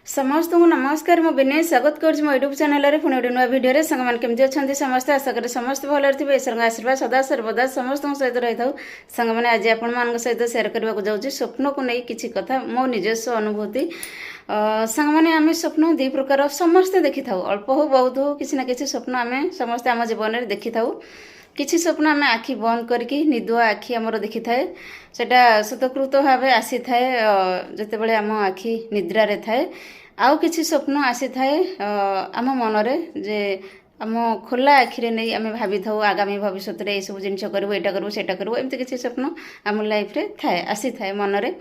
समस्त को नमस्कार मु विनय स्वागत कर यूट्यूब चैनल पुणी गोटे नुआ भिडियो सांग केमती अच्छा समस्त आशा करें समस्त भल थे ईश्वर आशीर्वाद सदा सर्वदा समस्त सहित रही था सांग मैंने आज आपण सहित सेयार करने को जाऊँगी स्वप्न को नहीं किसी कथा मो निजस्व अनुभूति सांग मैंने आम स्वप्न दी प्रकार समस्ते देखी था अल्प हो बहुत हो किसी ना किसी स्वप्न आम समस्ते आम जीवन में देखी था किसी स्वप्न आम आखि बंद करके निदुआ आखि आमर देखी थाए सेटा स्वतकृत भाव आसी थाए जितेबाला आम आखि निद्रारे थाए आउ किसी स्वप्न आसी थाए आम मनरे जे आम खोला आखिरे नहीं आम भाभी था आगामी भविष्य में सब जिन करूँ यहाँ करूँ सेटा करूँ एमती किसी स्वप्न आम लाइफ रे थाए आसी थाए मनरे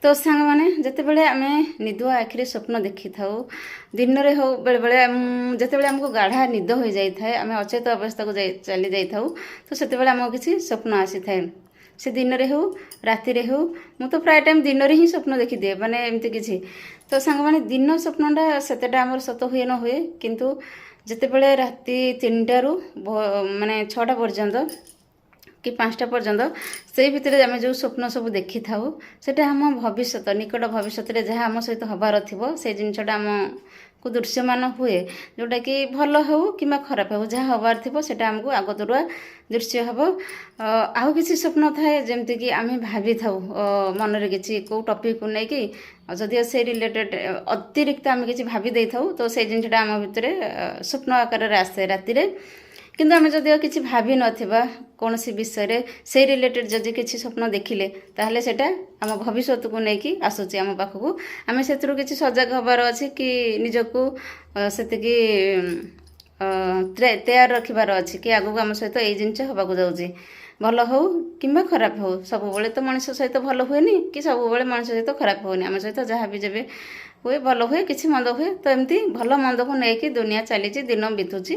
तो सांग मैंने जितेबाला आम निदुआ आखिरे स्वप्न देखी था दिन में हो बेले बेले जितेबाला आमको गाढ़ा निद हो जाए आम अचेत अवस्था को चली जाऊ तो से आम किसी स्वप्न आसी थाए से दिन में हो राति हो मु तो प्राय टाइम दिन में ही स्वप्न देखी दिए माने एमती किसी तो सांग मैंने दिन स्वप्नटा सेटा आमर सत हुए न हुए किंतु जितेबाला राति 3टारू माने 6टा पर्यंत कि 5टा पर्यंत से भितर आम जो स्वप्न सब देखी था सेटा आम भविष्य निकट भविष्य जहाँ आम सहित हबार थी से जिनटा आम को दृश्यमान हुए जोटा कि भल हो कि खराब हो जहाँ हबार थी सेटा आमको आगतरुआ दृश्य हम आउ किसी स्वप्न थाए जमती कि आम भाभी था मनरे किसी कौ टपिक को लेकिन जदि से रिलेटेड अतिरिक्त आम किसी भाभी दे था तो से जिनटा आम भितर स्वप्न आकार आसे राति किंतु आम जदि किसी भाभी नथिबा कौन सी विषय से रिलेटेड जदि किसी स्वप्न देखिले ताहले सेटा आम भविष्य को लेकिन आसूची आम पाखक आम से किसी सजग हबार अच्छी कि निजको से तैयार रखिबार अच्छी कि आगू आम सहित यही जिनस हवा जाऊँगी भल हो कि खराब हो सब तो मनुष्य सहित भल हुए कि सब मनुष्य सहित खराब होनी आम सहित जहाँ भी जब हुए भल हुए कि मंद हुए तो एमती भल मंद को लेकिन दुनिया चली दिन बीतुची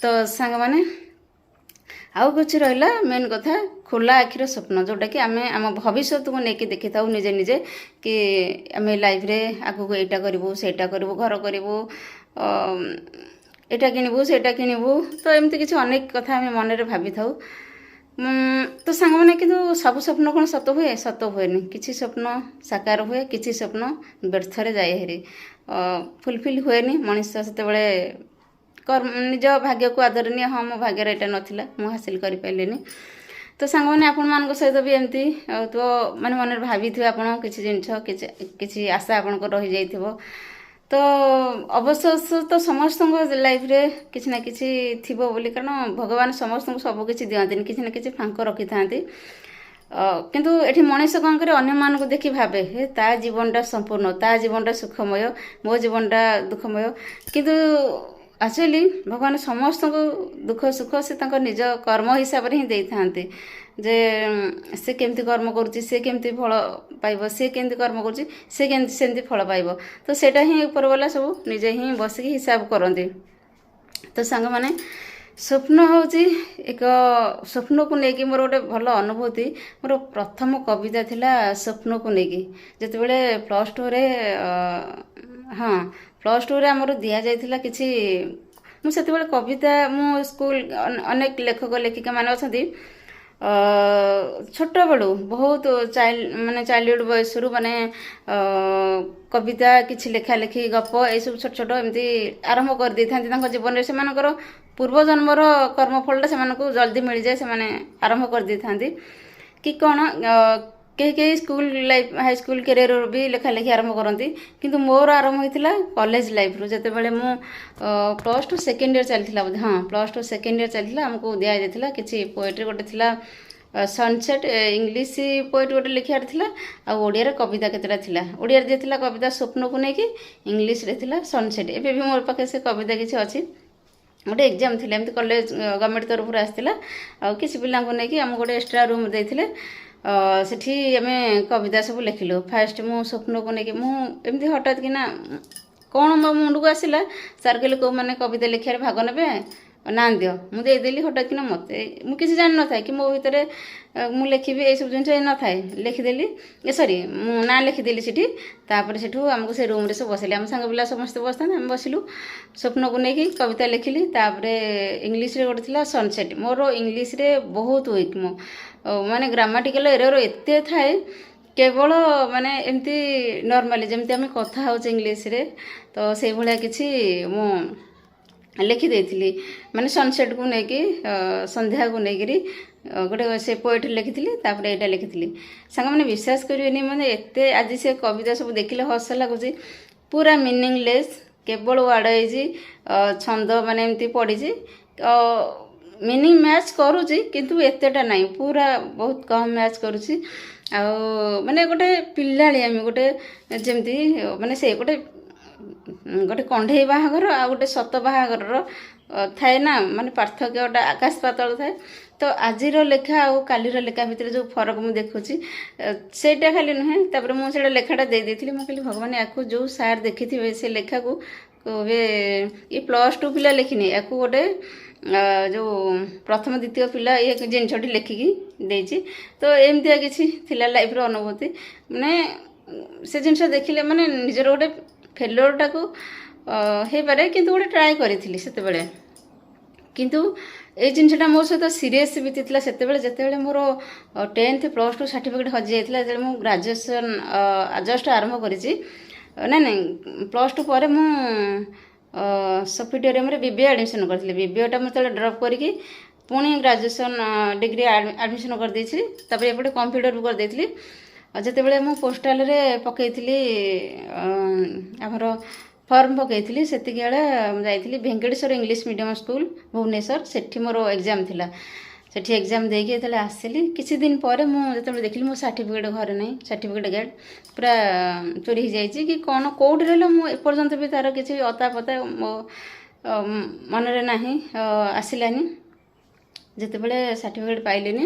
तो सांग मैंने आउ कुछ रहा मेन कथा खोला आखिर स्वप्न जोटा कि आम आम भविष्य को लेकिन देखी था निजे निजे कि आम लाइफ रे आगू यहाँ करूँ सेटा करूँ घर करूँ एटा किणबू सेटा किणबू तो एमती किसी अनेक कथा आम मन में भाभी था तो सांग मैंने किंतु सब स्वप्न कौन सत हुए किसी स्वप्न साकार हुए किसी स्वप्न व्यर्थरे जाए हेरी फुलफिल हुए मनुष्य से कर्म निज भाग्य को आदरणीय हाँ मो भाग्य यहाँ नाला मुझे हासिल कर पारे तो सांग मैंने आपण मान सहित भी एमती तो मैंने मन भाभी थे आप किसी जिन किसी आशा आपन रही जाइथिबो तो अवश्य तो समस्त लाइफ रे किसी ना किसी थी बोली कारण भगवान समस्त को सब किसी दिखाती किसी ना किसी फांक रखी था किंतु एठी मनीष कौन करे अन्य मान को देखी भावे हे ता जीवनटा संपूर्ण ता जीवनटा सुखमय मो जीवनटा दुखमय किंतु एक्चुअली भगवान समस्त को दुख सुख से निज कर्म हिसाब से ही दे था जे से केमती कर्म करुच्ची से केमती फल पाइब से केमती कर्म करुच्ची से केमती सेमती फल पाइब तो सेटा ही ऊपर वाला सब निजे ही बसिक हिसाब करते तो सांग माने स्वप्न हूँ एक स्वप्न को लेकिन मोर गोटे भल अनुभूति मोर प्रथम कविता थिला स्वप्न को लेकिन जितेबाला +2 रे हाँ +2 रे आमर दि जाइथिला किछि मुझे कविता मु स्कूल अनेक लेखक लेखिका मान अच्छा छोट बड़ू बहुत चाइल्डहुड बयस माने कविता किछि लेखा लेखी गप ये सब छोट छोट एमती आरंभ कर दी था जीवन में पूर्व जन्मर कर्मफलटा से जल्दी मिल जाए से आरंभ कर दी था कि कौन कई school life high school career भी लेखा लेखी आरंभ करती किंतु मोर आरंभ होता कॉलेज लाइफ रू जितेबाला मु +2 सेकेंड ईयर चलता बोधे हाँ +2 सेकेंड ईयर चलता आमको दि जाता किसी पोएट्री गोटे थिला सनसेट इंग्लिश पोएट गोटे लिखार थिला आ ओडिया कविता केतेटा थिला ओडिया जे थिला कविता स्वप्न को लेकिन इंग्लिश रे थिला सनसेट एबे भी मोर पाखे से कविता किसी अच्छी गोटे एग्जाम थिला एमती कॉलेज गवर्नमेंट तरफ आसाला आ किसी पिला को लेकिन आम गोटे एक्स्ट्रा रूम देथिले सेठी आम कविता सब लिखिलु फास्ट मु स्वप्न को लेकिन मुझे हठात कि ना कौन मो मुंड को आसला सार कहले कौ मैंने कविता लिखार भाग ने ना दियो मुझे देदेली हठात कि मत मुझे जान न था कि मो भितर मु लिखी ये सब जिन न था लिखिदेली सॉरी मु ना लिखिदेली सेठी तापर सेठू आमको से रूम रे सब बसले आम सांग पिला समस्त बसता आम बसिलु स्वप्न को लेकिन कविता लिखिली तापर इंग्लिश रे गोटे थिला सनसेट मोर इंग्लिश रे बहुत वीक मो माने ग्रामाटिकल एरर एते थाए କେବଳ ମାନେ ଏମିତି ନର୍ମାଲି ଯେମିତି ଆମେ କଥା ହେଉଛେ ଇଂଲିଶରେ, ତ ସେଇଭଳିଆ କିଛି ମୁଁ ଲେଖିଦେଇଥିଲି। ମାନେ ସନସେଟ୍କୁ ନେଇକି ସନ୍ଧ୍ୟାକୁ ନେଇକିରି ଗୋଟେ ସେ ପୋଏଟ୍ରି ଲେଖିଥିଲି, ତାପରେ ଏଇଟା ଲେଖିଥିଲି। ସାଙ୍ଗମାନେ ବିଶ୍ୱାସ କରିବେନି, ମାନେ ଏତେ ଆଜି ସେ କବିତା ସବୁ ଦେଖିଲେ ହସ ଲାଗୁଛି। ପୁରା ମିନିଂଲେସ୍, କେବଳ ୱାର୍ଡ଼ ୱାଇଜ୍ ଛନ୍ଦ ମାନେ ଏମିତି ପଡ଼ିଛି। ମିନିଂ ମ୍ୟାଚ୍ କରୁଛି କିନ୍ତୁ ଏତେଟା ନାହିଁ, ପୁରା ବହୁତ କମ୍ ମ୍ୟାଚ୍ କରୁଛି। ଆଉ ମାନେ ଗୋଟେ ପିଲାଳିଆମି, ଗୋଟେ ଯେମିତି ମାନେ ସେ ଗୋଟେ କଣ୍ଢେଇ ବାହାଘର ଆଉ ଗୋଟେ ସତ ବାହାଘରର ଥାଏ ନା, ମାନେ ପାର୍ଥକ୍ୟଟା ଆକାଶ ପାତାଳ ଥାଏ। ତ ଆଜିର ଲେଖା ଆଉ କାଲିର ଲେଖା ଭିତରେ ଯେଉଁ ଫରକ ମୁଁ ଦେଖୁଛି, ସେଇଟା ଖାଲି ନୁହେଁ। ତାପରେ ମୁଁ ସେଇଟା ଲେଖାଟା ଦେଇଥିଲି। ମୁଁ କହିଲି ଭଗବାନ, ୟାକୁ ଯେଉଁ ସାର୍ ଦେଖିଥିବେ ସେ ଲେଖାକୁ କହିବେ ଏ +2 ପିଲା ଲେଖିନି, ୟାକୁ ଗୋଟେ ଯେଉଁ ପ୍ରଥମ ଦ୍ୱିତୀୟ ପିଲା ଏ ଜିନିଷଟି ଲେଖିକି ଦେଇଛି। ତ ଏମିତିଆ କିଛି ଥିଲା ଲାଇଫ୍ର ଅନୁଭୂତି। ମାନେ ସେ ଜିନିଷ ଦେଖିଲେ ମାନେ ନିଜର ଗୋଟେ ଫେଲୁଅରଟାକୁ ହେଇପାରେ, କିନ୍ତୁ ଗୋଟେ ଟ୍ରାଏ କରିଥିଲି ସେତେବେଳେ। କିନ୍ତୁ ଏଇ ଜିନିଷଟା ମୋ ସହିତ ସିରିୟସ୍ ବିତିଥିଲା ସେତେବେଳେ, ଯେତେବେଳେ ମୋର 10th +2 ସାର୍ଟିଫିକେଟ୍ ହଜିଯାଇଥିଲା। ଯେତେବେଳେ ମୁଁ ଗ୍ରାଜୁଏସନ୍ ଜଷ୍ଟ ଆରମ୍ଭ କରିଛି, ନାଇଁ +2 ପରେ ମୁଁ ସଫିଟେରିୟମରେ BBA ଆଡ଼ମିସନ୍ କରିଥିଲି। BBAଟା ମୁଁ ଯେତେବେଳେ ଡ୍ରପ୍ କରିକି ପୁଣି ଗ୍ରାଜୁଏସନ୍ ଡିଗ୍ରୀ ଆଡ଼ମିସନ୍ କରିଦେଇଥିଲି। ତାପରେ ଏପଟେ କମ୍ପ୍ୟୁଟର ବି କରିଦେଇଥିଲି। ଯେତେବେଳେ ମୁଁ ପୋଷ୍ଟାଲରେ ପକାଇଥିଲି ଆମର ଫର୍ମ ପକାଇଥିଲି, ସେତିକି ବେଳେ ଯାଇଥିଲି Venkateswara English medium school Bhubaneswar. ସେଠି ମୋର ଏକ୍ଜାମ୍ ଥିଲା। ସେଠି ଏକ୍ଜାମ୍ ଦେଇକି ଯେତେବେଳେ ଆସିଲି, କିଛି ଦିନ ପରେ ମୁଁ ଯେତେବେଳେ ଦେଖିଲି ମୋ ସାର୍ଟିଫିକେଟ୍ ଘରେ ନାହିଁ, ସାର୍ଟିଫିକେଟ୍ ଗାର୍ଡ଼ ପୁରା ଚୋରି ହେଇଯାଇଛି କି କ'ଣ, କେଉଁଠି ରହିଲା ମୁଁ ଏପର୍ଯ୍ୟନ୍ତ ବି ତା'ର କିଛି ଅତା ପତା ମୋ ମନରେ ନାହିଁ, ଆସିଲାନି। ଯେତେବେଳେ ସାର୍ଟିଫିକେଟ୍ ପାଇଲିନି,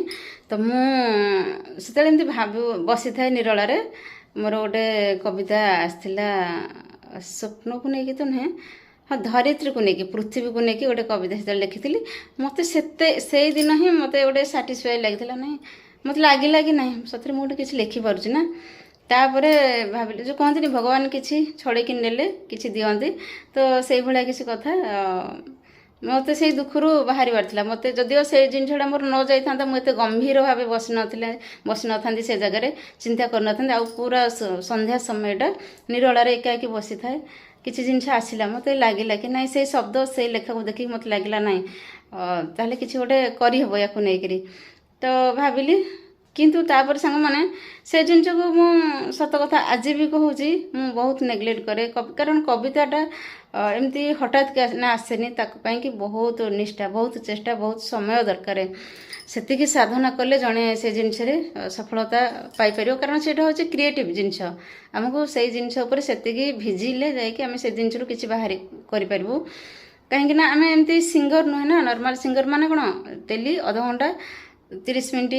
ତ ମୁଁ ସେତେବେଳେ ଏମିତି ବସିଥାଏ ନିରଳାରେ। ମୋର ଗୋଟେ କବିତା ଆସିଥିଲା, ସ୍ୱପ୍ନକୁ ନେଇକି ତ ନୁହେଁ, ହଁ ଧରିତ୍ରୀକୁ ନେଇକି, ପୃଥିବୀକୁ ନେଇକି ଗୋଟେ କବିତା ସେତେବେଳେ ଲେଖିଥିଲି। ମୋତେ ସେଇଦିନ ହିଁ ମୋତେ ଗୋଟେ ସାଟିସ୍ଫାଏ ଲାଗିଥିଲା। ନାହିଁ, ମୋତେ ଲାଗିଲା କି ନାହିଁ ସତରେ ମୁଁ ଗୋଟେ କିଛି ଲେଖିପାରୁଛି ନା। ତାପରେ ଭାବିଲି, ଯେଉଁ କହନ୍ତିନି ଭଗବାନ କିଛି ଛଡ଼େଇକି ନେଲେ କିଛି ଦିଅନ୍ତି, ତ ସେଇଭଳିଆ କିଛି କଥା। ମୋତେ ସେଇ ଦୁଃଖରୁ ବାହାରିବାର ଥିଲା। ମୋତେ ଯଦିଓ ସେଇ ଜିନିଷଟା ମୋର ନ ଯାଇଥାନ୍ତା, ମୁଁ ଏତେ ଗମ୍ଭୀର ଭାବେ ବସିନଥାନ୍ତି ସେ ଜାଗାରେ, ଚିନ୍ତା କରିନଥାନ୍ତି। ଆଉ ପୁରା ସନ୍ଧ୍ୟା ସମୟଟା ନିରଳାରେ ଏକାକି ବସିଥାଏ। କିଛି ଜିନିଷ ଆସିଲା, ମୋତେ ଲାଗିଲା କି ନାହିଁ, ସେଇ ଶବ୍ଦ ସେଇ ଲେଖାକୁ ଦେଖିକି ମୋତେ ଲାଗିଲା ନାହିଁ ତାହେଲେ କିଛି ଗୋଟେ କରିହେବ ୟାକୁ ନେଇକରି। ତ ଭାବିଲି, କିନ୍ତୁ ତାପରେ ସାଙ୍ଗମାନେ ସେ ଜିନିଷକୁ ମୁଁ ସତ କଥା ଆଜି ବି କହୁଛି, ମୁଁ ବହୁତ ନେଗ୍ଲେକ୍ଟ କରେ। କାରଣ କବିତାଟା ଏମିତି ହଠାତ୍ ନା ଆସେନି, ତାକୁ ପାଇଁକି ବହୁତ ନିଷ୍ଠା, ବହୁତ ଚେଷ୍ଟା, ବହୁତ ସମୟ ଦରକାର। ସେତିକି ସାଧନା କଲେ ଜଣେ ସେ ଜିନିଷରେ ସଫଳତା ପାଇପାରିବ। କାରଣ ସେଇଟା ହେଉଛି କ୍ରିଏଟିଭ୍ ଜିନିଷ। ଆମକୁ ସେଇ ଜିନିଷ ଉପରେ ସେତିକି ଭିଜିଲେ ଯାଇକି ଆମେ ସେ ଜିନିଷରୁ କିଛି ବାହାରି କରିପାରିବୁ। କାହିଁକି ନା ଆମେ ଏମିତି ସିଙ୍ଗର ନୁହେଁ ନା। ନର୍ମାଲ ସିଙ୍ଗର ମାନେ କ'ଣ, ଡେଲି ଅଧଘଣ୍ଟା 30 ମିନିଟ୍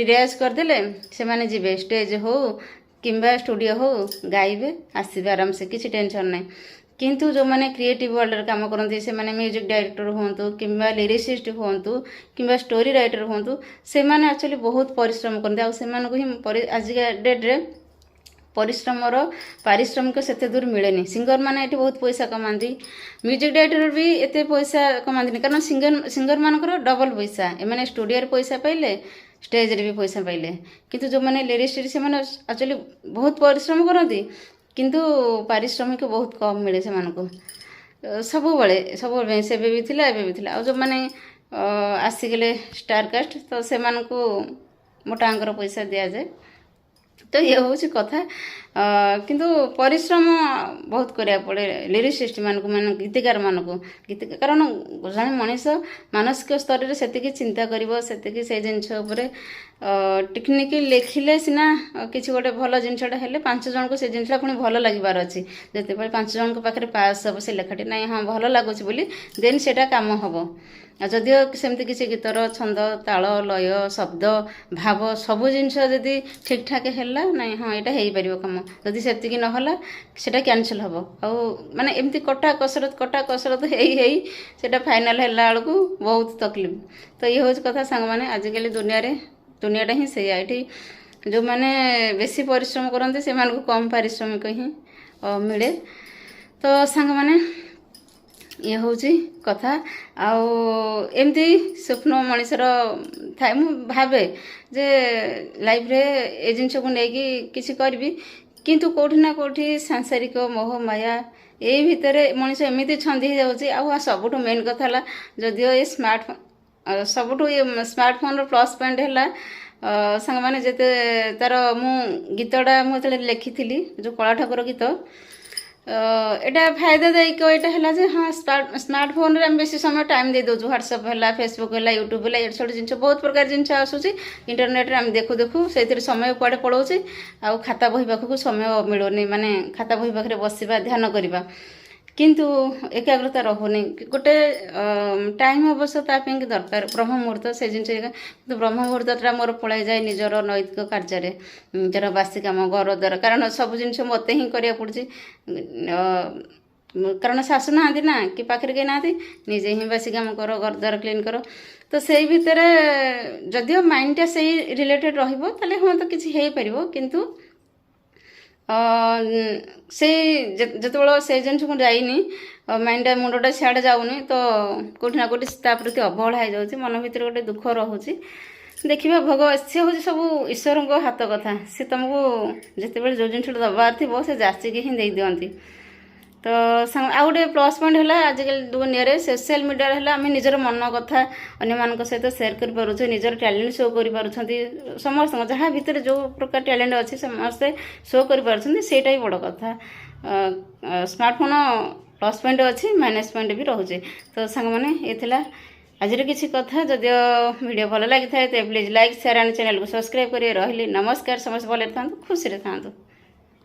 ରିୟାଜ କରିଦେଲେ ସେମାନେ ଯିବେ, ଷ୍ଟେଜ୍ ହଉ କିମ୍ବା ଷ୍ଟୁଡ଼ିଓ ହଉ, ଗାଇବେ, ଆସିବେ ଆରାମସେ, କିଛି ଟେନସନ୍ ନାହିଁ। କିନ୍ତୁ ଯେଉଁମାନେ କ୍ରିଏଟିଭ୍ ୱାର୍ଲଡ଼ରେ କାମ କରନ୍ତି, ସେମାନେ ମ୍ୟୁଜିକ୍ ଡାଇରେକ୍ଟର ହୁଅନ୍ତୁ କିମ୍ବା ଲିରିସିଷ୍ଟ ହୁଅନ୍ତୁ କିମ୍ବା ଷ୍ଟୋରି ରାଇଟର ହୁଅନ୍ତୁ, ସେମାନେ ଆକ୍ଚୁଆଲି ବହୁତ ପରିଶ୍ରମ କରନ୍ତି। ଆଉ ସେମାନଙ୍କୁ ହିଁ ଆଜିକା ଡେଟ୍ରେ ପରିଶ୍ରମର ପାରିଶ୍ରମିକ ସେତେ ଦୂର ମିଳେନି। ସିଙ୍ଗରମାନେ ଏଠି ବହୁତ ପଇସା କମାନ୍ତି, ମ୍ୟୁଜିକ୍ ଡାଇରେକ୍ଟର ବି ଏତେ ପଇସା କମାନ୍ତିନି। କାରଣ ସିଙ୍ଗରମାନଙ୍କର ଡବଲ ପଇସା। ଏମାନେ ଷ୍ଟୁଡ଼ିଓରେ ପଇସା ପାଇଲେ, ଷ୍ଟେଜ୍ରେ ବି ପଇସା ପାଇଲେ। କିନ୍ତୁ ଯେଉଁମାନେ ଲିରିସିଷ୍ଟ, ସେମାନେ ଆକ୍ଚୁଆଲି ବହୁତ ପରିଶ୍ରମ କରନ୍ତି, କିନ୍ତୁ ପାରିଶ୍ରମିକ ବହୁତ କମ୍ ମିଳେ ସେମାନଙ୍କୁ। ସବୁବେଳେ ସେବେ ବି ଥିଲା, ଏବେ ବି ଥିଲା। ଆଉ ଯେଉଁମାନେ ଆସିଗଲେ ଷ୍ଟାରକାଷ୍ଟ, ତ ସେମାନଙ୍କୁ ମୋଟା ଅଙ୍କର ପଇସା ଦିଆଯାଏ। ତ ଇଏ ହେଉଛି କଥା। କିନ୍ତୁ ପରିଶ୍ରମ ବହୁତ କରିବାକୁ ପଡ଼େ ଲିରିସିଷ୍ଟମାନଙ୍କୁ, ମାନେ ଗୀତିକାରମାନଙ୍କୁ। କାରଣ ଜଣେ ମଣିଷ ମାନସିକ ସ୍ତରରେ ସେତିକି ଚିନ୍ତା କରିବ, ସେତିକି ସେଇ ଜିନିଷ ଉପରେ ଟିକନିକି ଲେଖିଲେ ସିନା କିଛି ଗୋଟେ ଭଲ ଜିନିଷଟା ହେଲେ 5 ଜଣଙ୍କୁ ସେ ଜିନିଷଟା ପୁଣି ଭଲ ଲାଗିବାର ଅଛି। ଯେତେବେଳେ 5 ଜଣଙ୍କ ପାଖରେ ପାସ୍ ହେବ ସେ ଲେଖାଟି, ନାହିଁ ହଁ ଭଲ ଲାଗୁଛି ବୋଲି, ଦେନ୍ ସେଇଟା କାମ ହେବ। ଆଉ ଯଦିଓ ସେମିତି କିଛି ଗୀତର ଛନ୍ଦ, ତାଳ, ଲୟ, ଶବ୍ଦ, ଭାବ ସବୁ ଜିନିଷ ଯଦି ଠିକ୍ ଠାକ୍ ହେଲା, ନାହିଁ ହଁ ଏଇଟା ହେଇପାରିବ କାମ। ଯଦି ସେତିକି ନହେଲା ସେଇଟା କ୍ୟାନସଲ୍ ହେବ। ଆଉ ମାନେ ଏମିତି କଟା କସରତ ହେଇ ସେଇଟା ଫାଇନାଲ୍ ହେଲା ବେଳକୁ ବହୁତ ତକଲିଫ। ତ ଇଏ ହେଉଛି କଥା ସାଙ୍ଗମାନେ। ଆଜିକାଲି ଦୁନିଆଟା ହିଁ ସେଇଆ। ଏଠି ଯେଉଁମାନେ ବେଶୀ ପରିଶ୍ରମ କରନ୍ତି ସେମାନଙ୍କୁ କମ୍ ପାରିଶ୍ରମିକ ହିଁ ମିଳେ। ତ ସାଙ୍ଗମାନେ ये हूँ कथा आउ एमती स्वप्न मनीषर थाए मु भावे जे लाइफ रे ए जिनस को लेकिन किसी करी किंतु कोठी ना कोठी सांसारिक मोह माया यही भितर मनीष एमती छंदी जाऊँगी आ सबुठ मेन कथा है जदिओ ये स्मार्टफोन सबुठ ये स्मार्टफोन प्लस पॉइंट है सांग मैंने जिते तार मु गीतटा मुझे लिखी जो कला ठाकुर गीत एटा फायदादायक यहाँ है हाँ स्मार्टफोन रे बेसी समय टाइम दे दौर व्हाट्सअप है फेसबुक है यूट्यूब है ये सब जिन बहुत प्रकार जिन आसूसी इंटरनेट रे देखु देखु से समय कुआडे पड़ोचे आ खाता बही पाखक समय मिलूनी माने खाता बही पाखे बसवा ध्यान करवा किंतु एकाग्रता रहुनी गोटे टाइम अवश्य तापी दरकार ब्रह्म मुहूर्त से जिन ब्रह्म मुहूर्तटा मोर पलाई जाए निजर नैतिक कार्य निजर बासी कम घर द्वारा कारण सब जिन मत ही करा पड़ी कारण शाशु ना ना कि पाखे कहीं ना निजे ही बासी कम कर घर द्वार क्लीन कर तो से भितर जदिओ माइंडटा से रिलेटेड रही हाँ तो किसी हो पार किंतु से जिते से जिन को जाइनी माइंडटा मुंडटा सियाड़े जाऊनी तो कौटी ना कौटी प्रति अवहेला हो जाऊँगी मन भर गोटे दुख रोचे देखिए भगवान सी हूँ सब ईश्वर हाथ कथा सी तुमको जिते जो जिन दबार थी से जाचिकी ही दे दिखती तो आ गए प्लस पॉइंट है आजिकल दुनिया सोशल मीडिया है आम निजर मन कथा अन्य सहित सेयार कर निजर टैलेंट शो कर समस्त जहाँ भितर जो प्रकार टैलेंट अच्छे समस्ते शो कर बड़ कथा स्मार्टफोन प्लस पॉइंट अच्छी माइनस पॉइंट भी रोचे तो सांग मैंने ये आज किसी कथा जदिओ वीडियो भल लगी था तो please like share and channel को सब्सक्राइब करिए रही नमस्कार समस्त भले था खुशी था।